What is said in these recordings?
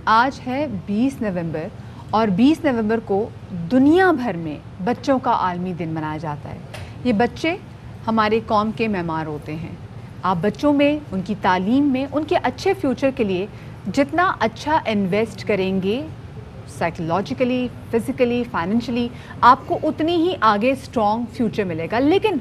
آج ہے 20 نومبر اور 20 نومبر کو دنیا بھر میں بچوں کا عالمی دن منایا جاتا ہے. یہ بچے ہمارے قوم کے معمار ہوتے ہیں. آپ بچوں میں، ان کی تعلیم میں، ان کے اچھے فیوچر کے لیے جتنا اچھا انویسٹ کریں گے سائیکولوجیکلی، فزیکلی، فائنینشلی، آپ کو اتنی ہی آگے اسٹرانگ فیوچر ملے گا. لیکن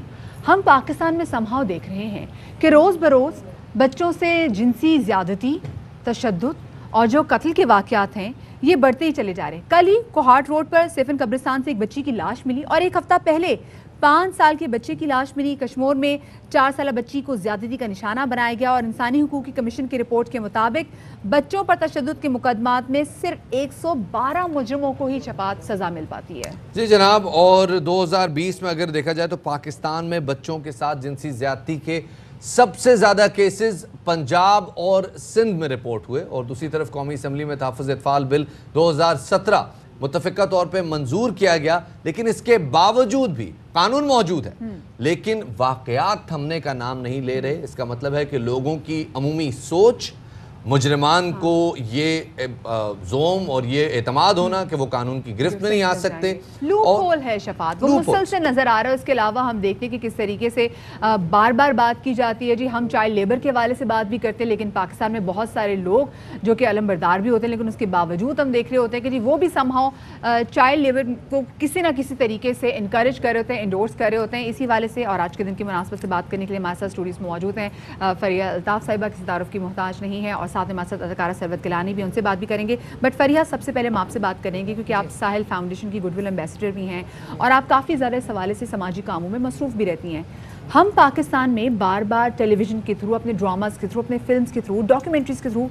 ہم پاکستان میں سمہاؤ دیکھ رہے ہیں کہ روز بروز بچوں سے جنسی زیادتی، تشدد اور جو قتل کے واقعات ہیں یہ بڑھتے ہی چلے جا رہے ہیں. کل ہی کوہاٹ روڈ پر سیفن قبرستان سے ایک بچی کی لاش ملی اور ایک ہفتہ پہلے 5 سال کے بچے کی لاش ملی. کشمور میں 4 سالہ بچی کو زیادتی کا نشانہ بنایا گیا اور انسانی حقوق کی کمیشن کی رپورٹ کے مطابق بچوں پر تشدد کے مقدمات میں صرف 112 مجرموں کو ہی شفاعت سزا مل پاتی ہے. جی جناب، اور 2020 میں اگر دیکھا جائے تو پاکستان میں بچوں کے ساتھ جنسی زیادتی کے سب سے زیادہ کیسز پنجاب اور سندھ میں رپورٹ ہوئے، اور دوسری طرف قومی اسمبلی میں تحفظ اطفال بل 2017 متفقہ طور پہ منظور کیا گیا. لیکن اس کے باوجود بھی قانون موجود ہے لیکن واقعات تھمنے کا نام نہیں لے رہے. اس کا مطلب ہے کہ لوگوں کی عمومی سوچ، مجرمان کو یہ زوم اور یہ اعتماد ہونا کہ وہ قانون کی گرفت میں نہیں آ سکتے. لوپ ہول ہے شفاعت، وہ مسلسل نظر آ رہا ہے. اس کے علاوہ ہم دیکھتے ہیں کہ کس طریقے سے بار بار بات کی جاتی ہے. جی ہم چائلڈ لیبر کے حوالے سے بات بھی کرتے ہیں لیکن پاکستان میں بہت سارے لوگ جو کہ علم بردار بھی ہوتے ہیں لیکن اس کے باوجود ہم دیکھ رہے ہوتے ہیں کہ جی وہ بھی سمہاؤ چائلڈ لیبر کو کسی نہ کسی طریقے سے انکریج کر رہے ہوتے ہیں، انڈورس کر رہے ہوتے ہیں. اسی حوالے سے اور آج کے دن کی مناسبت سے بات کرنے کے لیے ہمارے ساتھ اسٹوڈیوز میں موجود ہیں فریحہ الطاف صاحبہ، کسی تعارف کی محتاج نہیں ہے، اور ساتھ میں ہمارے ساتھ اداکارہ ثروت گیلانی بھی، ان سے بات بھی کریں گے. بٹ فریحہ، سب سے پہلے ہم آپ سے بات کریں گے کیونکہ آپ ساحل فاؤنڈیشن کی گڈ ول ایمبیسڈر بھی ہیں اور آپ کافی زیادہ اس حوالے سے سماجی کاموں میں مصروف بھی رہتی ہیں. ہم پاکستان میں بار بار ٹیلی ویژن کے تھرو، اپنے ڈراماز کے تھرو، اپنے فلمز کے تھرو، ڈاکیومنٹریز کے تھرو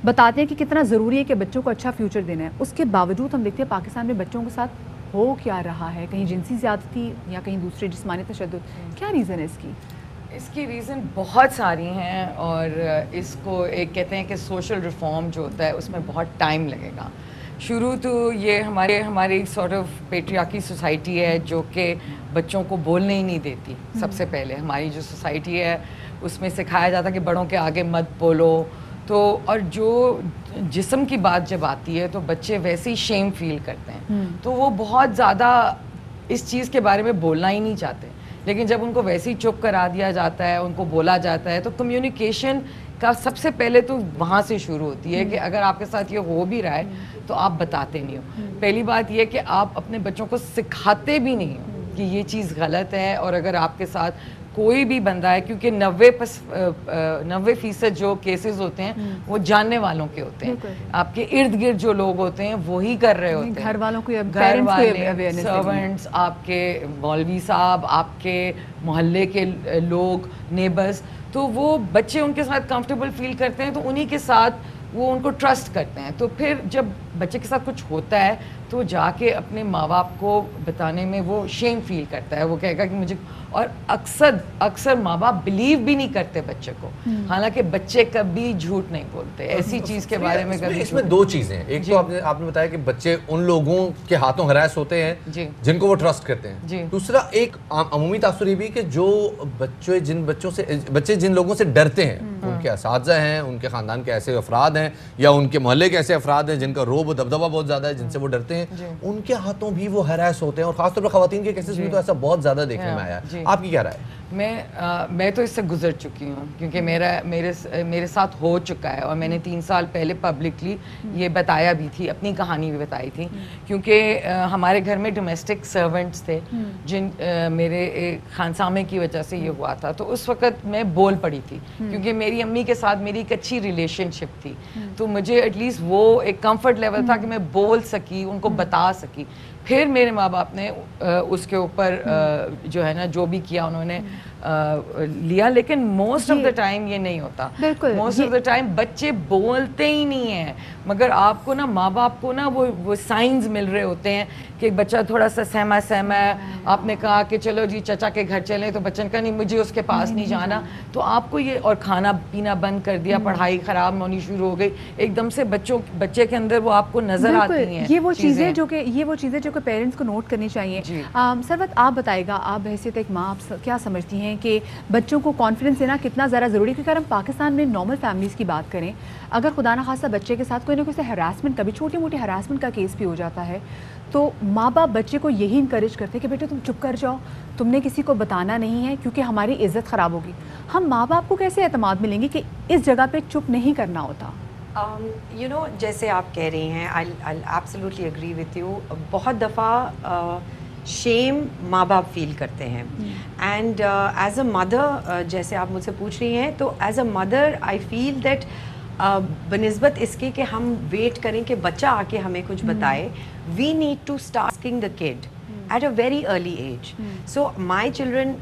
بتاتے ہیں کہ کتنا ضروری ہے کہ بچوں کو اچھا فیوچر دینا ہے. اس کے باوجود ہم دیکھتے ہیں پاکستان میں بچوں کے ساتھ ہو کیا رہا ہے، کہیں جنسی زیادتی یا کہیں دوسرے جسمانی تشدد. کیا ریزن ہے اس کی؟ اس کی ریزن بہت ساری ہیں اور اس کو ایک کہتے ہیں کہ سوشل ریفارم جو ہوتا ہے اس میں بہت ٹائم لگے گا. شروع تو یہ ہماری سارٹ آف پیٹریارکی سوسائٹی ہے جو کہ بچوں کو بولنے ہی نہیں دیتی. سب سے پہلے ہماری جو سوسائٹی ہے اس میں سکھایا جاتا ہے کہ بڑوں کے آگے مت بولو. تو اور جو جسم کی بات جب آتی ہے تو بچے ویسے ہی شیم فیل کرتے ہیں تو وہ بہت زیادہ اس چیز کے بارے میں بولنا ہی نہیں چاہتے. لیکن جب ان کو ویسے ہی چپ کرا دیا جاتا ہے، ان کو بولا جاتا ہے، تو کمیونیکیشن کا سب سے پہلے تو وہاں سے شروع ہوتی ہے کہ اگر آپ کے ساتھ یہ ہو بھی رہا ہے تو آپ بتاتے نہیں ہو. پہلی بات یہ کہ آپ اپنے بچوں کو سکھاتے بھی نہیں ہو کہ یہ چیز غلط ہے. اور اگر آپ کے ساتھ کوئی بھی بندہ ہے، کیونکہ 90% جو کیسز ہوتے ہیں وہ جاننے والوں کے ہوتے ہیں. آپ کے ارد گرد جو لوگ ہوتے ہیں وہی کر رہے ہوتے ہیں، گھر والوں کو، گھر والے، سرونٹس، آپ کے مولوی صاحب، آپ کے محلے کے لوگ، نیبرز. تو وہ بچے ان کے ساتھ کمفرٹیبل فیل کرتے ہیں تو انہی کے ساتھ وہ ان کو ٹرسٹ کرتے ہیں. تو پھر جب بچے کے ساتھ کچھ ہوتا ہے تو جا کے اپنے ماں باپ کو بتانے میں وہ شیم فیل کرتا ہے. وہ کہے گا کہ مجھے، اور اکثر ماں باپ بلیو بھی نہیں کرتے بچے کو، حالانکہ بچے کبھی جھوٹ نہیں بولتے ایسی چیز کے بارے میں. اس میں دو چیزیں ہیں. ایک تو آپ نے بتایا کہ بچے ان لوگوں کے ہاتھوں ہراس ہوتے ہیں جن کو وہ ٹرسٹ کرتے ہیں. دوسرا ایک عمومی تاثر یہ بھی کہ جو بچے جن لوگوں سے ڈرتے ہیں، ان کے اساتذہ ہیں، ان کے خاندان کے ایسے افراد ہیں یا ان کے محلے کے ایسے افراد ہیں جن کا رعب و دبدبہ بہت زیادہ ہے، جن سے وہ ڈرتے ہیں، ان کے ہاتھوں بھی وہ ہراس ہوتے ہیں. اور خاص طور پر خواتین کے کیسز میں تو ایسا بہت زیادہ دیکھنے میں آیا ہے. آپ کی کیا رائے ہے؟ میں تو اس سے گزر چکی ہوں کیونکہ میرے ساتھ ہو چکا ہے اور میں نے 3 سال پہلے پبلکلی یہ بتایا بھی تھی، اپنی کہانی بھی بتائی تھی. کیونکہ ہمارے گھر میں ڈومیسٹک سرونٹس تھے جن میرے خانسامے کی وجہ سے یہ ہوا تھا. تو اس وقت میں بول پڑی تھی کیونکہ میری امی کے ساتھ میری ایک اچھی ریلیشن شپ تھی. تو مجھے ایٹ لیسٹ وہ ایک کمفرٹ لیول تھا کہ میں بول سکی، ان کو بتا سکی. پھر میرے ماں باپ نے اس کے اوپر جو ہے نا جو بھی کیا انہوں نے لیا. لیکن موسٹ آف دا ٹائم یہ نہیں ہوتا. موسٹ آف دا ٹائم بچے بولتے ہی نہیں ہیں، مگر آپ کو نا ماں باپ کو نا وہ سائنز مل رہے ہوتے ہیں کہ بچہ تھوڑا سا سہما ہے. آپ نے کہا کہ چلو جی چچا کے گھر چلیں تو بچن کا نہیں، مجھے اس کے پاس نہیں جانا. تو آپ کو یہ، اور کھانا پینا بند کر دیا، پڑھائی خراب ہونی شروع ہو گئی ایک دم سے. بچے کے اندر وہ آپ کو نظر آتی ہیں. یہ وہ چیزیں جو کہ کے پیرنٹس کو نوٹ کرنی چاہیے. سروت آپ بتائے گا, آپ بحیثیت ایک ماں آپ کیا سمجھتی ہیں کہ بچوں کو کانفیڈنس دینا کتنا زیادہ ضروری ہے؟ کیونکہ اگر ہم پاکستان میں نارمل فیملیز کی بات کریں, اگر خدا نخواستہ بچے کے ساتھ کوئی نہ کوئی ہراسمنٹ, کبھی چھوٹی موٹی ہراسمنٹ کا کیس بھی ہو جاتا ہے, تو ماں باپ بچے کو یہی انکریج کرتے ہیں کہ بیٹے تم چپ کر جاؤ, تم نے کسی کو بتانا نہیں ہے کیونکہ ہماری عزت خراب ہوگی. ہم ماں باپ کو کیسے اعتماد ملیں گے کہ اس جگہ پہ چپ نہیں کرنا ہوتا؟ یو نو, جیسے آپ کہہ رہی ہیں, I'll absolutely agree with you. بہت دفعہ شیم ماں باپ فیل کرتے ہیں, اینڈ ایز اے مدر, جیسے آپ مجھ سے پوچھ رہی ہیں, تو as a mother I feel that بنسبت اس کے کہ ہم ویٹ کریں کہ بچہ آ کے ہمیں کچھ بتائے, we need to start asking the kid at a very early age. So my children,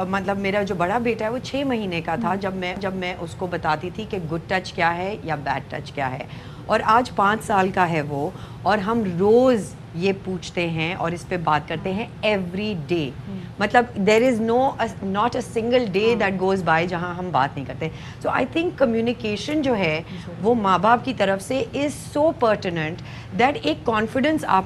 مطلب میرا جو بڑا بیٹا ہے وہ 6 مہینے کا تھا جب میں اس کو بتاتی تھی کہ گڈ ٹچ کیا ہے یا بیڈ ٹچ کیا ہے, اور آج 5 سال کا ہے وہ, اور ہم روز یہ پوچھتے ہیں اور اس پہ بات کرتے ہیں ایوری ڈے. مطلب there is not a single day that goes by جہاں ہم بات نہیں کرتے. سو آئی تھنک کمیونیکیشن جو ہے وہ ماں باپ کی طرف سے از سو پرٹیننٹ دیٹ ایک کانفیڈنس آپ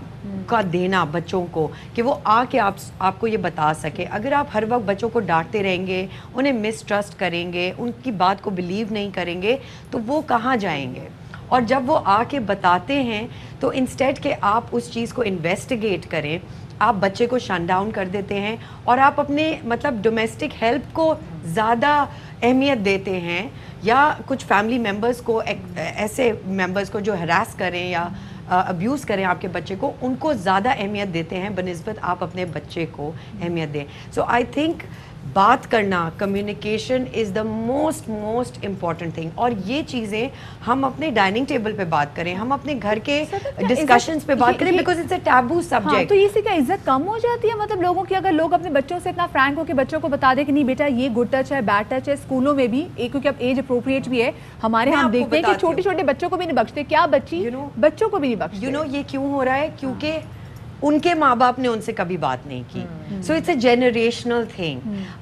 کا دینا بچوں کو کہ وہ آ کے آپ کو یہ بتا سکے. اگر آپ ہر وقت بچوں کو ڈانٹتے رہیں گے, انہیں مس ٹرسٹ کریں گے, ان کی بات کو بلیو نہیں کریں گے, تو وہ کہاں جائیں گے؟ اور جب وہ آ کے بتاتے ہیں تو انسٹیڈ کہ آپ اس چیز کو انویسٹیگیٹ کریں, آپ بچے کو شٹ ڈاؤن کر دیتے ہیں, اور آپ اپنے مطلب ڈومیسٹک ہیلپ کو زیادہ اہمیت دیتے ہیں, یا کچھ فیملی ممبرس کو, ایسے ممبرس کو جو ہراس کریں یا ابیوز کریں آپ کے بچے کو, ان کو زیادہ اہمیت دیتے ہیں بنسبت آپ اپنے بچے کو اہمیت دیں. سو آئی تھنک بات کرنا, communication is the most important thing. اور یہ چیزیں ہم اپنے ڈائننگ ٹیبل پہ بات کریں, ہم اپنے گھر کے ڈسکشنز پہ بات کریں, because it's a taboo subject. تو اس سے کیا عزت کم ہو جاتی ہے مطلب لوگوں کی؟ اگر لوگ اپنے بچوں سے اتنا فرینک ہو کہ بچوں کو بتا دیں کہ نہیں بیٹا یہ گڈ ٹچ ہے, بیڈ ٹچ ہے, اسکولوں میں بھی, کیونکہ اب ایج اپروپریٹ بھی ہے ہمارے, ہم دیکھتے ہیں کہ چھوٹے چھوٹے بچوں کو بھی نہیں بخشتے. کیا بچی بچوں کو بھی نہیں بخشتے؟ یو نو یہ کیوں ہو رہا ہے؟ کیونکہ ان کے ماں باپ نے ان سے کبھی بات نہیں کی. So it's a generational thing.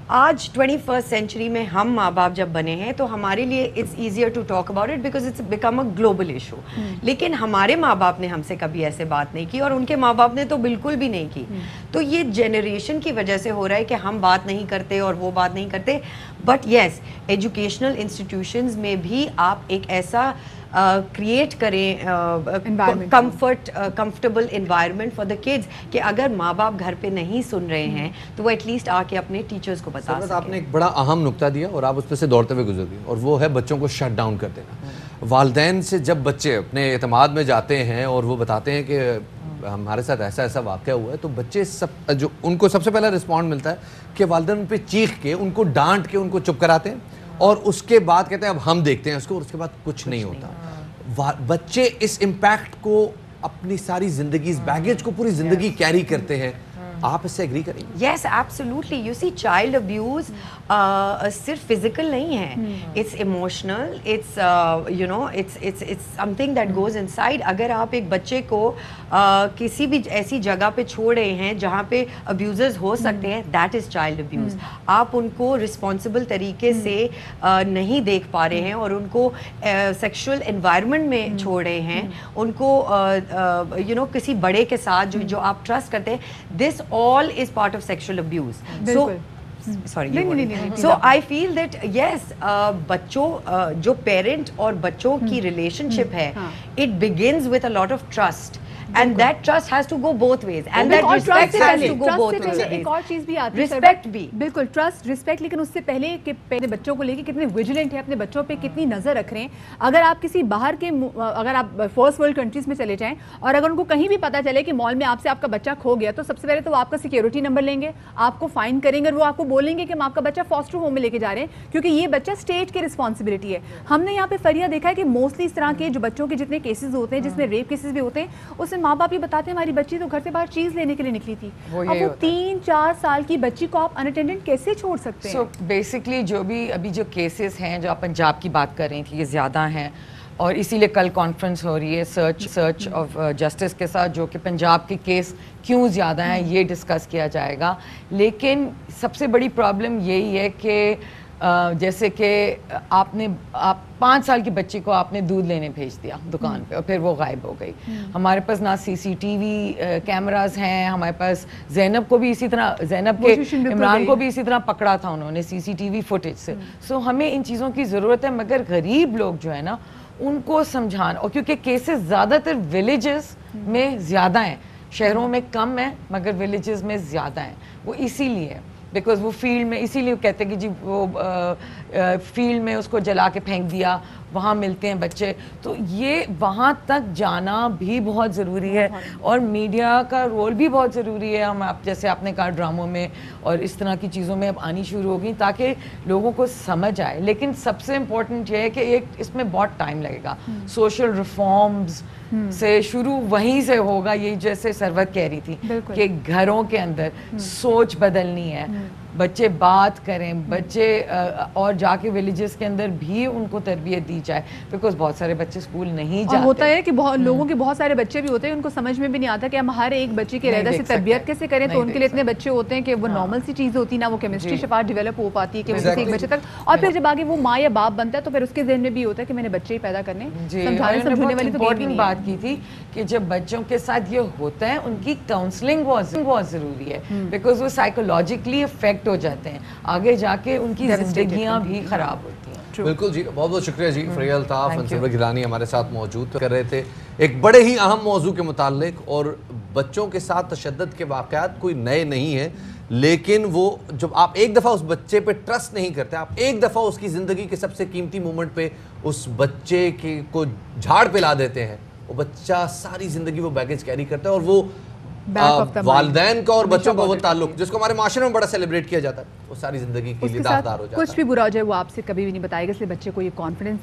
آج 21st سینچری میں ہم ماں باپ جب بنے ہیں تو ہمارے لیے it's easier to talk about it because it's become a global issue. لیکن ہمارے ماں باپ نے ہم سے کبھی ایسے بات نہیں کی, اور ان کے ماں باپ نے تو بالکل بھی نہیں کی. تو یہ جنریشن کی وجہ سے ہو رہا ہے کہ ہم بات نہیں کرتے اور وہ بات نہیں کرتے. بٹ یس, ایجوکیشنل انسٹیٹیوشنز میں بھی آپ ایک ایسا کریٹ کریں comfortable environment for the kids کہ اگر ماں باپ گھر پہ نہیں سن رہے ہیں تو وہ ایٹ لیسٹ آ کے اپنے ٹیچرز کو بتا سکیں. آپ نے ایک بڑا اہم نقطہ دیا اور آپ اس پہ سے دوڑتے ہوئے گزر گئے, اور وہ ہے بچوں کو شٹ ڈاؤن کر دینا. والدین سے جب بچے اپنے اعتماد میں جاتے ہیں اور وہ بتاتے ہیں کہ ہمارے ساتھ ایسا واقعہ ہوا ہے, تو بچے جو ان کو سب سے پہلا رسپونڈ ملتا ہے کہ والدین ان پہ چیخ کے, ان کو ڈانٹ کے ان کو چپ کراتے ہیں, اور اس کے بعد کہتے ہیں اب ہم دیکھتے ہیں اس کو, اور اس کے بعد کچھ نہیں ہوتا. بچے اس امپیکٹ کو اپنی ساری زندگی, اس بیگیج کو پوری زندگی کیری کرتے ہیں. آپ اس سے ایگری کریں گے؟ Yes absolutely. You see child abuse صرف فزیکل نہیں ہے, it's emotional, it's you know it's something that goes inside. اگر آپ ایک بچے کو کسی بھی ایسی جگہ پہ چھوڑ رہے ہیں جہاں پہ ابیوزرز ہو سکتے ہیں, دیٹ از چائلڈ ابیوز. آپ ان کو رسپانسبل طریقے سے نہیں دیکھ پا رہے ہیں اور ان کو سیکشول انوائرمنٹ میں چھوڑ رہے ہیں, ان کو یو نو کسی بڑے کے ساتھ جو آپ ٹرسٹ کرتے ہیں. دس all is part of sexual abuse. So I feel that yes, بچوں جو پیرنٹ اور بچوں کی ریلیشن شپ ہے, it begins with a lot of trust. And that trust has to go both ways. And that respect has to go both ways. ایک اور چیز بھی آتی ہے, respect بھی. بالکل ٹرسٹ, رسپیکٹ, لیکن اس سے پہلے کہ پہلے بچوں کو لے کے کتنے ویجیلنٹ ہیں, اپنے بچوں پہ کتنی نظر رکھ رہے ہیں. اگر آپ کسی باہر کے, اگر آپ فرسٹ ورلڈ کنٹریز میں چلے جائیں اور اگر ان کو کہیں بھی پتہ چلے کہ مال میں آپ سے آپ کا بچہ کھو گیا, تو سب سے پہلے تو وہ آپ کا سیکیورٹی نمبر لیں گے, آپ کو فائن کریں گے, اور وہ آپ کو بولیں گے کہ ہم آپ کا بچہ فاسٹر ہوم میں لے کے جا رہے ہیں, کیونکہ یہ بچہ اسٹیٹ کی رسپانسبلٹی ہے. ہم نے یہاں پہ فریہ دیکھا ہے کہ موسٹلی اس طرح کے جو بچوں کے جتنے کیسز ہوتے ہیں جس میں ریپ کیسز بھی ہوتے ہیں, اس میں ماں باپ یہ بتاتے ہیں ہماری بچی تو گھر سے باہر چیز لینے کے لیے نکلی تھی. اب وہ 3-4 سال کی بچی کو آپ اناٹینڈنٹ کیسے چھوڑ سکتے ہیں؟ سو بیسکلی جو بھی ابھی جو کیسز ہیں جو آپ پنجاب کی بات کر رہی تھی, یہ زیادہ ہیں, اور اسی لیے کل کانفرنس ہو رہی ہے سرچ آف جسٹس کے ساتھ, جو کہ پنجاب کے کیس کیوں زیادہ ہیں یہ ڈسکس کیا جائے گا. لیکن سب سے بڑی پرابلم یہی ہے کہ جیسے کہ آپ 5 سال کی بچی کو آپ نے دودھ لینے بھیج دیا دکان پہ اور پھر وہ غائب ہو گئی. ہمارے پاس نہ CCTV کیمراز ہیں, ہمارے پاس زینب کو بھی اسی طرح, زینب کے عمران کو بھی اسی طرح پکڑا تھا انہوں نے CCTV فوٹیج سے. سو ہمیں ان چیزوں کی ضرورت ہے, مگر غریب لوگ جو ہے نا ان کو سمجھانا, اور کیونکہ کیسز زیادہ تر ولیجز میں زیادہ ہیں, شہروں میں کم ہیں مگر ولیجز میں زیادہ ہیں. وہ اسی لیے بیکاز وہ فیلڈ میں, اسی لیے کہتے ہیں کہ جی وہ فیلڈ میں اس کو جلا کے پھینک دیا, وہاں ملتے ہیں بچے. تو یہ وہاں تک جانا بھی بہت ضروری ہے, اور میڈیا کا رول بھی بہت ضروری ہے. ہم جیسے آپ نے کہا ڈراموں میں اور اس طرح کی چیزوں میں اب آنی شروع ہو گئی تاکہ لوگوں کو سمجھ آئے. لیکن سب سے امپورٹنٹ یہ ہے کہ ایک اس میں بہت ٹائم لگے گا. سوشل ریفارمز سے شروع وہیں سے ہوگا. یہ جیسے سرورت کہہ رہی تھی کہ گھروں کے اندر سوچ بدلنی ہے, بچے بات کریں, بچے اور جا کے ولیجز کے اندر بھی ان کو تربیت دی جائے, بیکاز بہت سارے بچے اسکول نہیں جاتے. اور ہوتا ہے کہ لوگوں کے بہت سارے بچے بھی ہوتے ہیں, ان کو سمجھ میں بھی نہیں آتا کہ ہم ہر ایک بچے کی علیحدہ سے تربیت کیسے کریں. تو ان کے لیے اتنے بچے ہوتے ہیں کہ وہ نارمل سی چیز ہوتی ہے نا, وہ کیمسٹری شفاف ڈیولپ ہو پاتی ہے کہ وہ ایک بچے تک, اور پھر جب آگے وہ ماں یا باپ بنتا ہے تو پھر اس کے ذہن میں بھی ہوتا ہے کہ میں نے بچے ہی پیدا کرنے. سمجھانے سمجھانے والی تو امپورٹنٹ بات کی تھی کہ جب بچوں کے ساتھ یہ ہوتا ہے ان کی کاؤنسلنگ بہت ضروری ہے, بیکاز وہ سائیکولوجیکلی افیکٹ ہو جاتے ہیں, آگے جا کے ان کی زندگیاں بھی خراب ہوتی ہیں. بالکل جی, بہت بہت شکریہ جی. فریہ الطاف, انصر گیلانی ہمارے ساتھ موجود کر رہے تھے ایک بڑے ہی اہم موضوع کے متعلق. اور بچوں کے ساتھ تشدد کے واقعات کوئی نئے نہیں ہیں, لیکن وہ جب آپ ایک دفعہ اس بچے پہ ٹرسٹ نہیں کرتے, آپ ایک دفعہ اس کی زندگی کے سب سے قیمتی مومنٹ پہ اس بچے کو جھاڑ پہ لا دیتے ہیں, وہ بچہ ساری زندگی وہ بیگیج کیری کرتا ہے. اور وہ والدین کا اور بچوں کا وہ تعلق جس کو ہمارے معاشرے میں بڑا سیلیبریٹ کیا جاتا ہے, وہ ساری زندگی کے لیے داغدار ہو جاتا ہے. کچھ بھی برا ہو جائے وہ آپ سے کبھی بھی نہیں بتائے گا, اس لیے بچے کو یہ کانفیڈنس